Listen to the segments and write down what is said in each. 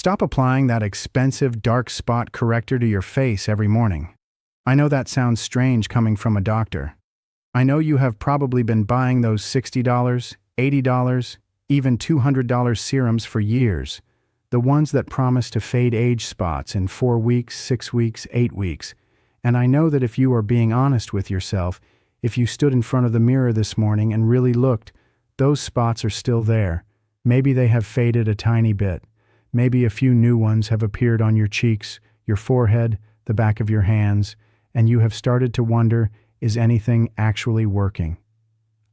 Stop applying that expensive dark spot corrector to your face every morning. I know that sounds strange coming from a doctor. I know you have probably been buying those $60, $80, even $200 serums for years. The ones that promise to fade age spots in 4 weeks, 6 weeks, 8 weeks. And I know that if you are being honest with yourself, if you stood in front of the mirror this morning and really looked, those spots are still there. Maybe they have faded a tiny bit. Maybe a few new ones have appeared on your cheeks, your forehead, the back of your hands, and you have started to wonder, is anything actually working?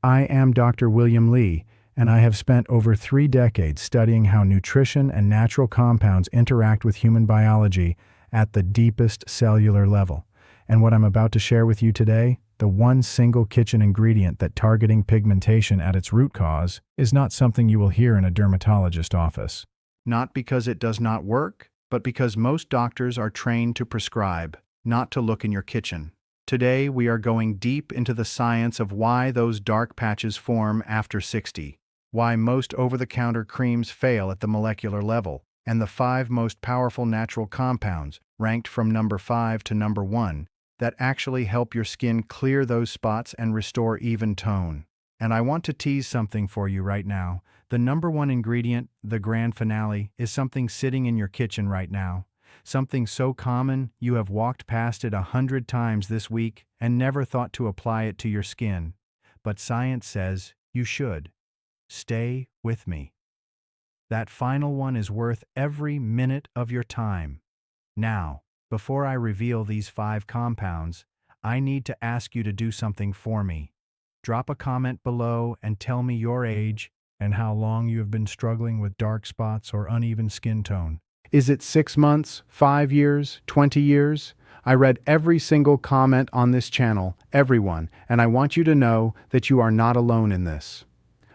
I am Dr. William Lee, and I have spent over 3 decades studying how nutrition and natural compounds interact with human biology at the deepest cellular level. And what I'm about to share with you today, the one single kitchen ingredient that targeting pigmentation at its root cause, is not something you will hear in a dermatologist office. Not because it does not work, but because most doctors are trained to prescribe, not to look in your kitchen. Today, we are going deep into the science of why those dark patches form after 60, why most over-the-counter creams fail at the molecular level, and the 5 most powerful natural compounds, ranked from number 5 to number 1, that actually help your skin clear those spots and restore even tone. And I want to tease something for you right now. The number 1 ingredient, the grand finale, is something sitting in your kitchen right now. Something so common you have walked past it 100 times this week and never thought to apply it to your skin. But science says you should. Stay with me. That final one is worth every minute of your time. Now, before I reveal these 5 compounds, I need to ask you to do something for me. Drop a comment below and tell me your age and how long you have been struggling with dark spots or uneven skin tone. Is it 6 months, 5 years, 20 years? I read every single comment on this channel, everyone, and I want you to know that you are not alone in this.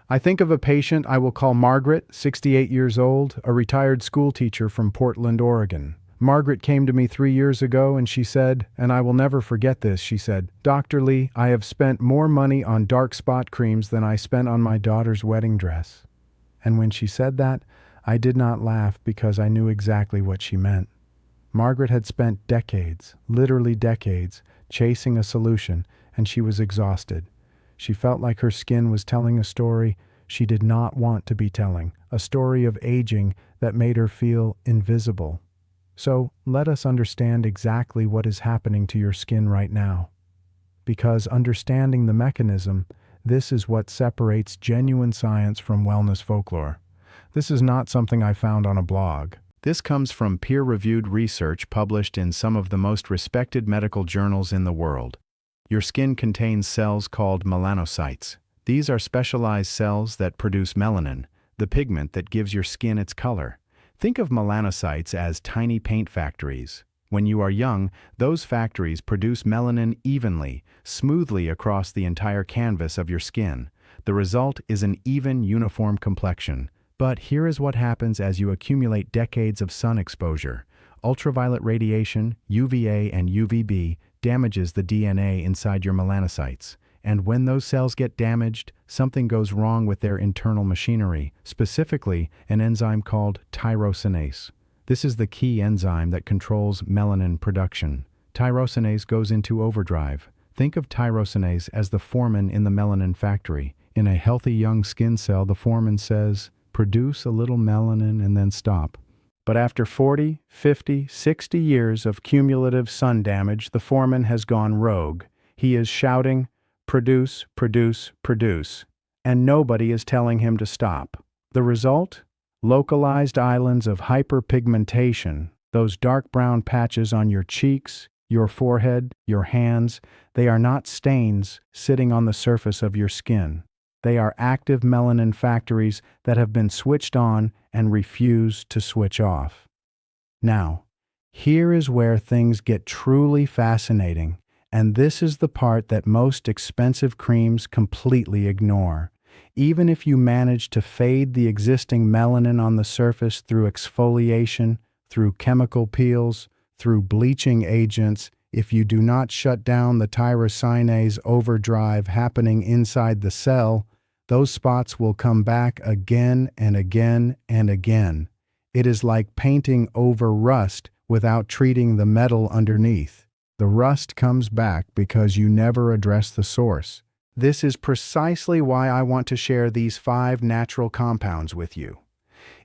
I think of a patient I will call Margaret, 68 years old, a retired school teacher from Portland, Oregon. Margaret came to me 3 years ago and she said, and I will never forget this, she said, "Dr. Lee, I have spent more money on dark spot creams than I spent on my daughter's wedding dress." And when she said that, I did not laugh because I knew exactly what she meant. Margaret had spent decades, literally decades, chasing a solution, and she was exhausted. She felt like her skin was telling a story she did not want to be telling, a story of aging that made her feel invisible. So let us understand exactly what is happening to your skin right now. Because understanding the mechanism, this is what separates genuine science from wellness folklore. This is not something I found on a blog. This comes from peer-reviewed research published in some of the most respected medical journals in the world. Your skin contains cells called melanocytes. These are specialized cells that produce melanin, the pigment that gives your skin its color. Think of melanocytes as tiny paint factories. When you are young, those factories produce melanin evenly, smoothly across the entire canvas of your skin. The result is an even, uniform complexion. But here is what happens as you accumulate decades of sun exposure. Ultraviolet radiation, UVA and UVB, damages the DNA inside your melanocytes. And when those cells get damaged, something goes wrong with their internal machinery, specifically an enzyme called tyrosinase. This is the key enzyme that controls melanin production. Tyrosinase goes into overdrive. Think of tyrosinase as the foreman in the melanin factory. In a healthy young skin cell, the foreman says, "Produce a little melanin and then stop." But after 40, 50, 60 years of cumulative sun damage, the foreman has gone rogue. He is shouting, "Produce, produce, produce," and nobody is telling him to stop. The result? Localized islands of hyperpigmentation, those dark brown patches on your cheeks, your forehead, your hands. They are not stains sitting on the surface of your skin. They are active melanin factories that have been switched on and refuse to switch off. Now, here is where things get truly fascinating, and this is the part that most expensive creams completely ignore. Even if you manage to fade the existing melanin on the surface through exfoliation, through chemical peels, through bleaching agents, if you do not shut down the tyrosinase overdrive happening inside the cell, those spots will come back again and again and again. It is like painting over rust without treating the metal underneath. The rust comes back because you never address the source. This is precisely why I want to share these 5 natural compounds with you.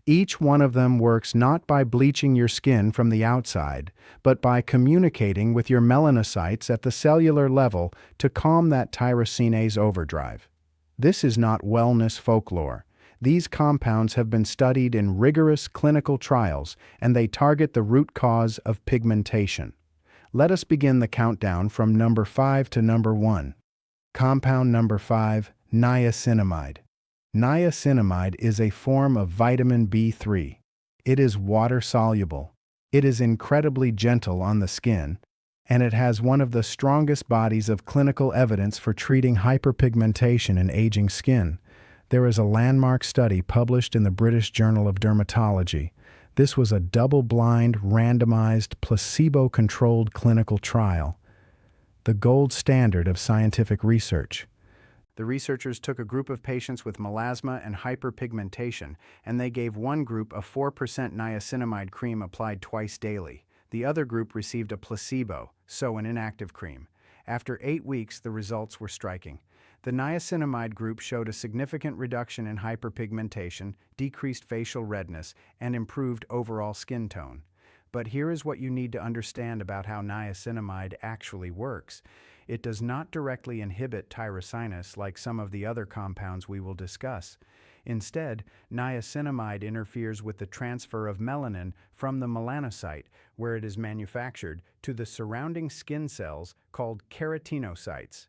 Each one of them works not by bleaching your skin from the outside, but by communicating with your melanocytes at the cellular level to calm that tyrosinase overdrive. This is not wellness folklore. These compounds have been studied in rigorous clinical trials, and they target the root cause of pigmentation. Let us begin the countdown from number 5 to number 1. Compound number 5, niacinamide. Niacinamide is a form of vitamin B3. It is water-soluble. It is incredibly gentle on the skin, and it has one of the strongest bodies of clinical evidence for treating hyperpigmentation in aging skin. There is a landmark study published in the British Journal of Dermatology. This was a double-blind, randomized, placebo-controlled clinical trial, the gold standard of scientific research. The researchers took a group of patients with melasma and hyperpigmentation, and they gave one group a 4% niacinamide cream applied twice daily. The other group received a placebo, so an inactive cream. After 8 weeks, the results were striking. The niacinamide group showed a significant reduction in hyperpigmentation, decreased facial redness, and improved overall skin tone. But here is what you need to understand about how niacinamide actually works. It does not directly inhibit tyrosinase like some of the other compounds we will discuss. Instead, niacinamide interferes with the transfer of melanin from the melanocyte, where it is manufactured, to the surrounding skin cells called keratinocytes.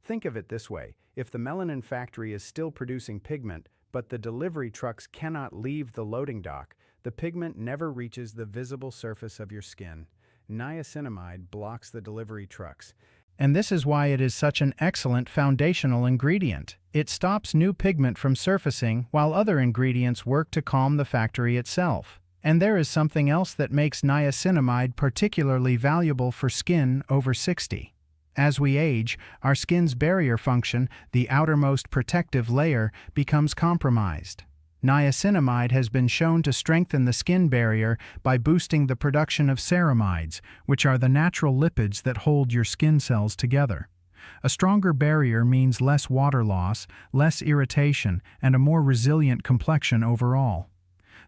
Think of it this way: if the melanin factory is still producing pigment, but the delivery trucks cannot leave the loading dock, the pigment never reaches the visible surface of your skin. Niacinamide blocks the delivery trucks. And this is why it is such an excellent foundational ingredient. It stops new pigment from surfacing, while other ingredients work to calm the factory itself. And there is something else that makes niacinamide particularly valuable for skin over 60. As we age, our skin's barrier function, the outermost protective layer, becomes compromised. Niacinamide has been shown to strengthen the skin barrier by boosting the production of ceramides, which are the natural lipids that hold your skin cells together. A stronger barrier means less water loss, less irritation, and a more resilient complexion overall.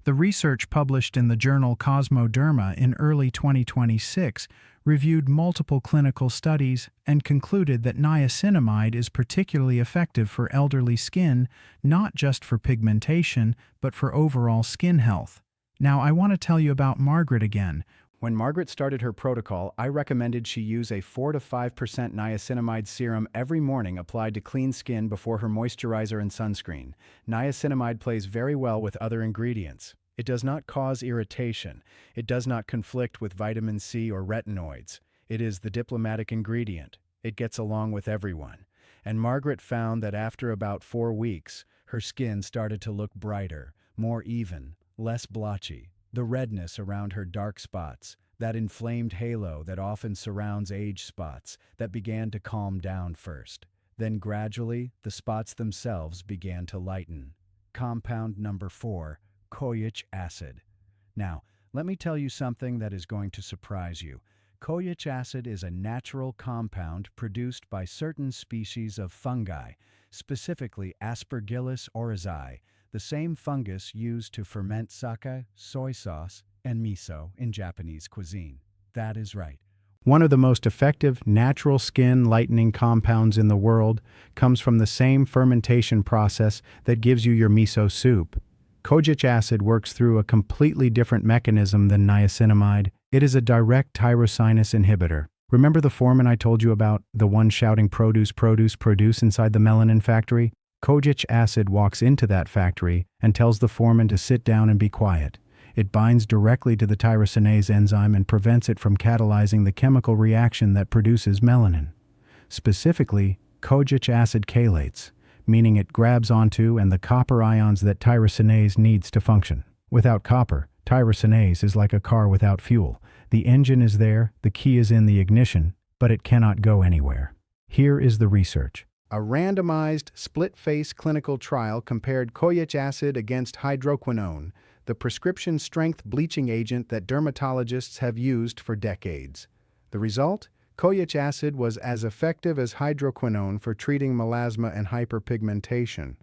The research published in the journal Cosmoderma in early 2026 reviewed multiple clinical studies and concluded that niacinamide is particularly effective for elderly skin, not just for pigmentation, but for overall skin health. Now, I want to tell you about Margaret again. When Margaret started her protocol, I recommended she use a 4 to 5% niacinamide serum every morning applied to clean skin before her moisturizer and sunscreen. Niacinamide plays very well with other ingredients. It does not cause irritation. It does not conflict with vitamin C or retinoids. It is the diplomatic ingredient. It gets along with everyone. And Margaret found that after about 4 weeks, her skin started to look brighter, more even, less blotchy. The redness around her dark spots, that inflamed halo that often surrounds age spots, that began to calm down first. Then gradually, the spots themselves began to lighten. Compound number 4. Kojic acid. Now, let me tell you something that is going to surprise you. Kojic acid is a natural compound produced by certain species of fungi, specifically Aspergillus oryzae, the same fungus used to ferment sake, soy sauce, and miso in Japanese cuisine. That is right. One of the most effective natural skin lightening compounds in the world comes from the same fermentation process that gives you your miso soup. Kojic acid works through a completely different mechanism than niacinamide. It is a direct tyrosinase inhibitor. Remember the foreman I told you about, the one shouting produce, produce, produce inside the melanin factory? Kojic acid walks into that factory and tells the foreman to sit down and be quiet. It binds directly to the tyrosinase enzyme and prevents it from catalyzing the chemical reaction that produces melanin. Specifically, kojic acid chelates, meaning it grabs onto and the copper ions that tyrosinase needs to function. Without copper, tyrosinase is like a car without fuel. The engine is there, the key is in the ignition, but it cannot go anywhere. Here is the research. A randomized, split-face clinical trial compared kojic acid against hydroquinone, the prescription strength bleaching agent that dermatologists have used for decades. The result? Kojic acid was as effective as hydroquinone for treating melasma and hyperpigmentation.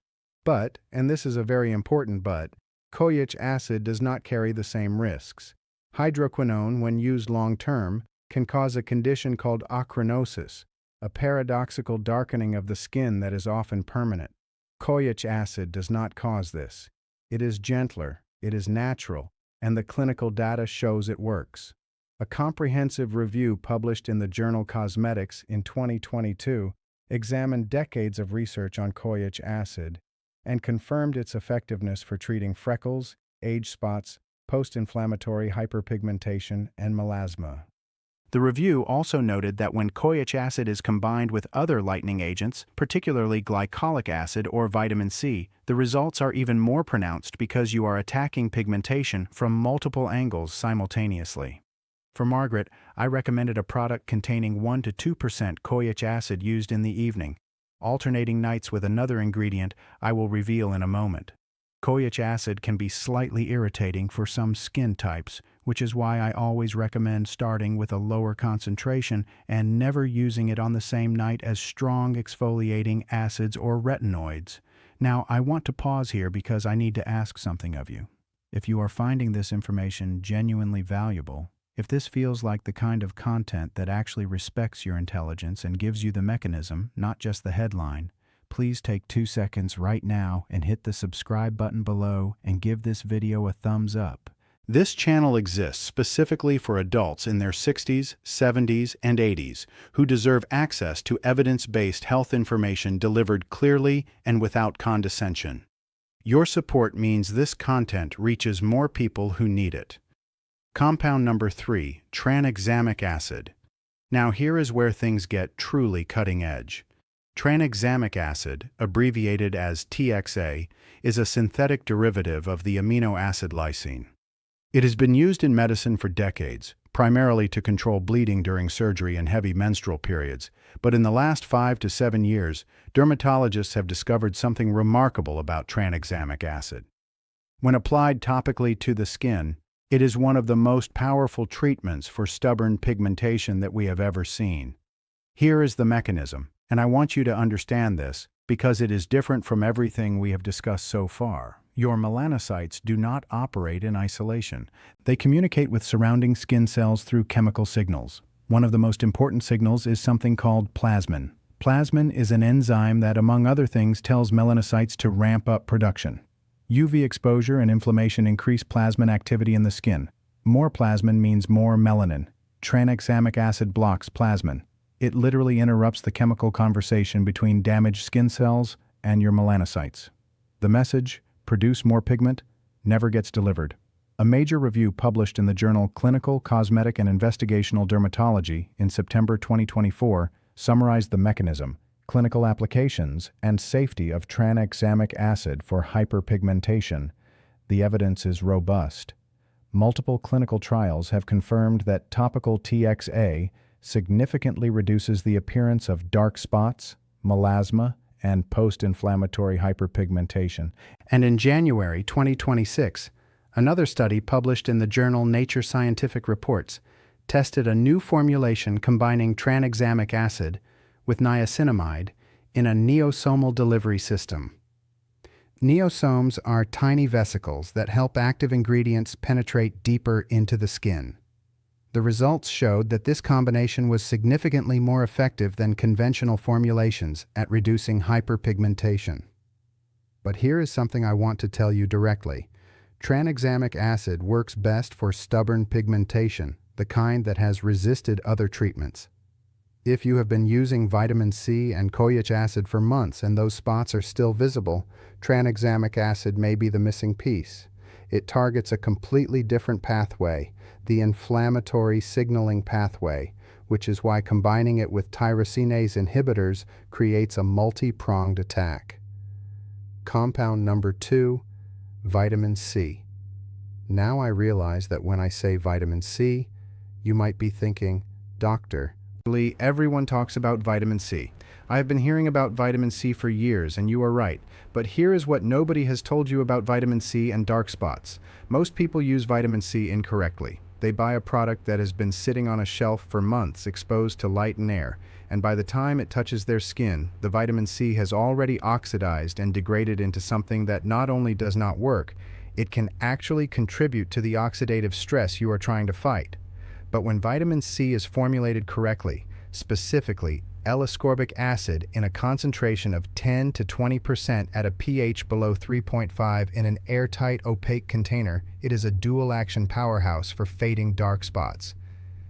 But, and this is a very important but, kojic acid does not carry the same risks. Hydroquinone, when used long-term, can cause a condition called acrinosis, a paradoxical darkening of the skin that is often permanent. Kojic acid does not cause this. It is gentler, it is natural, and the clinical data shows it works. A comprehensive review published in the journal Cosmetics in 2022 examined decades of research on kojic acid and confirmed its effectiveness for treating freckles, age spots, post-inflammatory hyperpigmentation, and melasma. The review also noted that when kojic acid is combined with other lightening agents, particularly glycolic acid or vitamin C, the results are even more pronounced because you are attacking pigmentation from multiple angles simultaneously. For Margaret, I recommended a product containing 1 to 2% kojic acid used in the evening, alternating nights with another ingredient I will reveal in a moment. Kojic acid can be slightly irritating for some skin types, which is why I always recommend starting with a lower concentration and never using it on the same night as strong exfoliating acids or retinoids. Now, I want to pause here because I need to ask something of you. If you are finding this information genuinely valuable, if this feels like the kind of content that actually respects your intelligence and gives you the mechanism, not just the headline, please take 2 seconds right now and hit the subscribe button below and give this video a thumbs up. This channel exists specifically for adults in their 60s, 70s, and 80s who deserve access to evidence-based health information delivered clearly and without condescension. Your support means this content reaches more people who need it. Compound number 3, tranexamic acid. Now here is where things get truly cutting edge. Tranexamic acid, abbreviated as TXA, is a synthetic derivative of the amino acid lysine. It has been used in medicine for decades, primarily to control bleeding during surgery and heavy menstrual periods, but in the last 5 to 7 years, dermatologists have discovered something remarkable about tranexamic acid. When applied topically to the skin, it is one of the most powerful treatments for stubborn pigmentation that we have ever seen. Here is the mechanism, and I want you to understand this because it is different from everything we have discussed so far. Your melanocytes do not operate in isolation. They communicate with surrounding skin cells through chemical signals. One of the most important signals is something called plasmin. Plasmin is an enzyme that, among other things, tells melanocytes to ramp up production. UV exposure and inflammation increase plasmin activity in the skin. More plasmin means more melanin. Tranexamic acid blocks plasmin. It literally interrupts the chemical conversation between damaged skin cells and your melanocytes. The message, produce more pigment, never gets delivered. A major review published in the journal Clinical, Cosmetic, and Investigational Dermatology in September 2024 summarized the mechanism, clinical applications, and safety of tranexamic acid for hyperpigmentation. The evidence is robust. Multiple clinical trials have confirmed that topical TXA significantly reduces the appearance of dark spots, melasma, and post-inflammatory hyperpigmentation. And in January 2026, another study published in the journal Nature Scientific Reports tested a new formulation combining tranexamic acid with niacinamide in a neosomal delivery system. Neosomes are tiny vesicles that help active ingredients penetrate deeper into the skin. The results showed that this combination was significantly more effective than conventional formulations at reducing hyperpigmentation. But here is something I want to tell you directly. Tranexamic acid works best for stubborn pigmentation, the kind that has resisted other treatments. If you have been using vitamin C and kojic acid for months and those spots are still visible, tranexamic acid may be the missing piece. It targets a completely different pathway, the inflammatory signaling pathway, which is why combining it with tyrosinase inhibitors creates a multi-pronged attack. Compound number 2, vitamin C. Now I realize that when I say vitamin C, you might be thinking, Doctor, everyone talks about vitamin C. I have been hearing about vitamin C for years, and you are right. But here is what nobody has told you about vitamin C and dark spots. Most people use vitamin C incorrectly. They buy a product that has been sitting on a shelf for months exposed to light and air, and by the time it touches their skin, the vitamin C has already oxidized and degraded into something that not only does not work, it can actually contribute to the oxidative stress you are trying to fight. But when vitamin C is formulated correctly, specifically L-ascorbic acid in a concentration of 10 to 20% at a pH below 3.5 in an airtight, opaque container, it is a dual-action powerhouse for fading dark spots.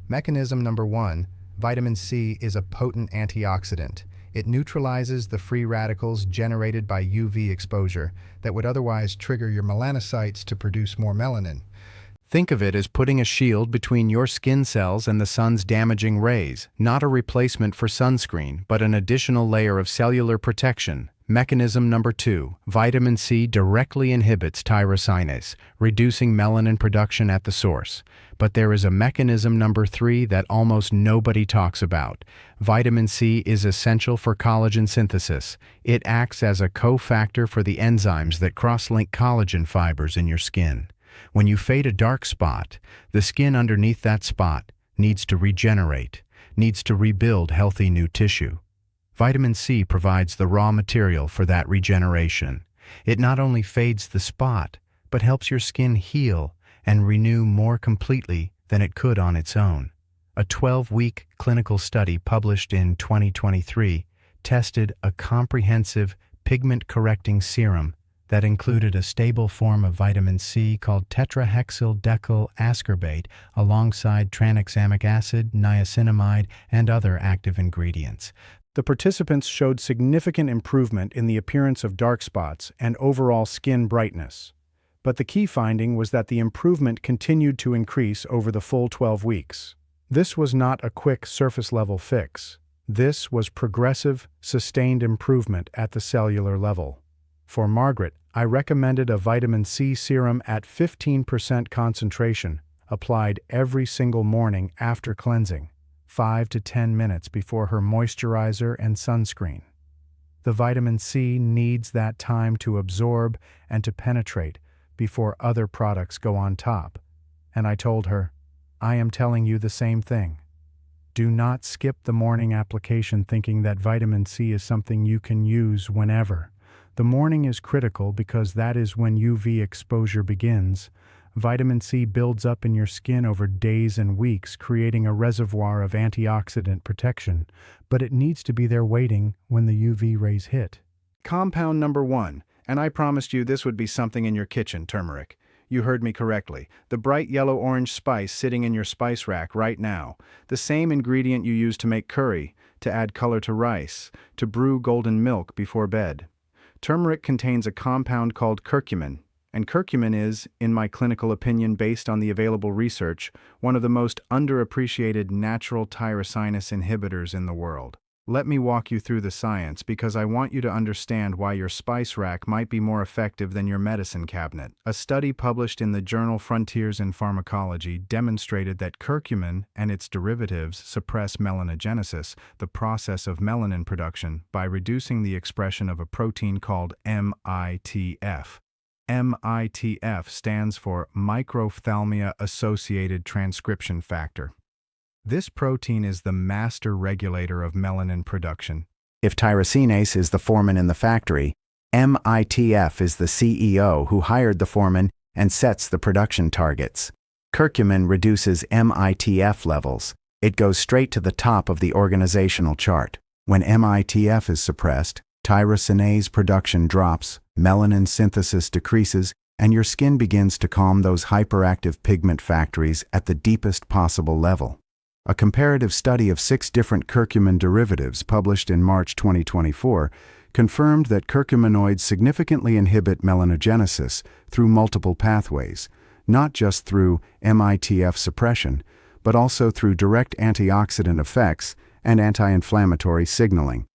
Mechanism number 1, vitamin C is a potent antioxidant. It neutralizes the free radicals generated by UV exposure that would otherwise trigger your melanocytes to produce more melanin. Think of it as putting a shield between your skin cells and the sun's damaging rays, not a replacement for sunscreen, but an additional layer of cellular protection. Mechanism number 2, vitamin C directly inhibits tyrosinase, reducing melanin production at the source. But there is a mechanism number 3 that almost nobody talks about. Vitamin C is essential for collagen synthesis. It acts as a cofactor for the enzymes that cross-link collagen fibers in your skin. When you fade a dark spot, the skin underneath that spot needs to regenerate, needs to rebuild healthy new tissue. Vitamin C provides the raw material for that regeneration. It not only fades the spot, but helps your skin heal and renew more completely than it could on its own. A 12-week clinical study published in 2023 tested a comprehensive pigment-correcting serum that included a stable form of vitamin C called tetrahexyldecyl ascorbate alongside tranexamic acid, niacinamide, and other active ingredients. The participants showed significant improvement in the appearance of dark spots and overall skin brightness. But the key finding was that the improvement continued to increase over the full 12 weeks. This was not a quick surface-level fix. This was progressive, sustained improvement at the cellular level. For Margaret, I recommended a vitamin C serum at 15% concentration, applied every single morning after cleansing, 5 to 10 minutes before her moisturizer and sunscreen. The vitamin C needs that time to absorb and to penetrate before other products go on top. And I told her, I am telling you the same thing. Do not skip the morning application thinking that vitamin C is something you can use whenever. The morning is critical because that is when UV exposure begins. Vitamin C builds up in your skin over days and weeks, creating a reservoir of antioxidant protection, but it needs to be there waiting when the UV rays hit. Compound number 1, and I promised you this would be something in your kitchen, turmeric. You heard me correctly. The bright yellow-orange spice sitting in your spice rack right now. The same ingredient you use to make curry, to add color to rice, to brew golden milk before bed. Turmeric contains a compound called curcumin, and curcumin is, in my clinical opinion based on the available research, one of the most underappreciated natural tyrosinase inhibitors in the world. Let me walk you through the science because I want you to understand why your spice rack might be more effective than your medicine cabinet. A study published in the journal Frontiers in Pharmacology demonstrated that curcumin and its derivatives suppress melanogenesis, the process of melanin production, by reducing the expression of a protein called MITF. MITF stands for microphthalmia-associated transcription factor. This protein is the master regulator of melanin production. If tyrosinase is the foreman in the factory, MITF is the CEO who hired the foreman and sets the production targets. Curcumin reduces MITF levels. It goes straight to the top of the organizational chart. When MITF is suppressed, tyrosinase production drops, melanin synthesis decreases, and your skin begins to calm those hyperactive pigment factories at the deepest possible level. A comparative study of 6 different curcumin derivatives published in March 2024 confirmed that curcuminoids significantly inhibit melanogenesis through multiple pathways, not just through MITF suppression, but also through direct antioxidant effects and anti-inflammatory signaling.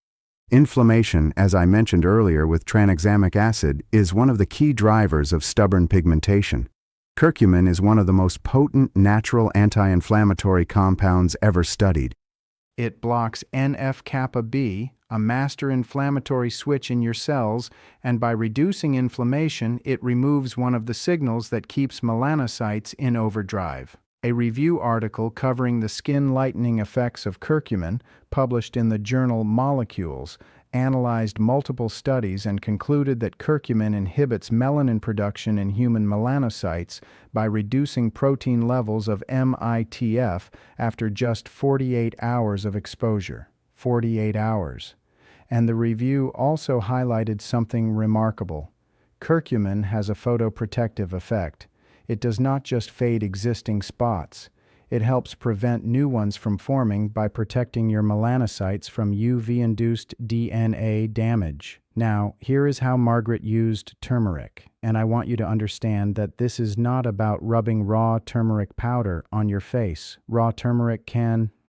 Inflammation, as I mentioned earlier with tranexamic acid, is one of the key drivers of stubborn pigmentation. Curcumin is one of the most potent natural anti-inflammatory compounds ever studied. It blocks NF-kappa B, a master inflammatory switch in your cells, and by reducing inflammation, it removes one of the signals that keeps melanocytes in overdrive. A review article covering the skin lightening effects of curcumin, published in the journal Molecules, analyzed multiple studies and concluded that curcumin inhibits melanin production in human melanocytes by reducing protein levels of MITF after just 48 hours of exposure. 48 hours. And the review also highlighted something remarkable. Curcumin has a photoprotective effect. It does not just fade existing spots. It helps prevent new ones from forming by protecting your melanocytes from UV-induced DNA damage. Now, here is how Margaret used turmeric, and I want you to understand that this is not about rubbing raw turmeric powder on your face. Raw turmeric can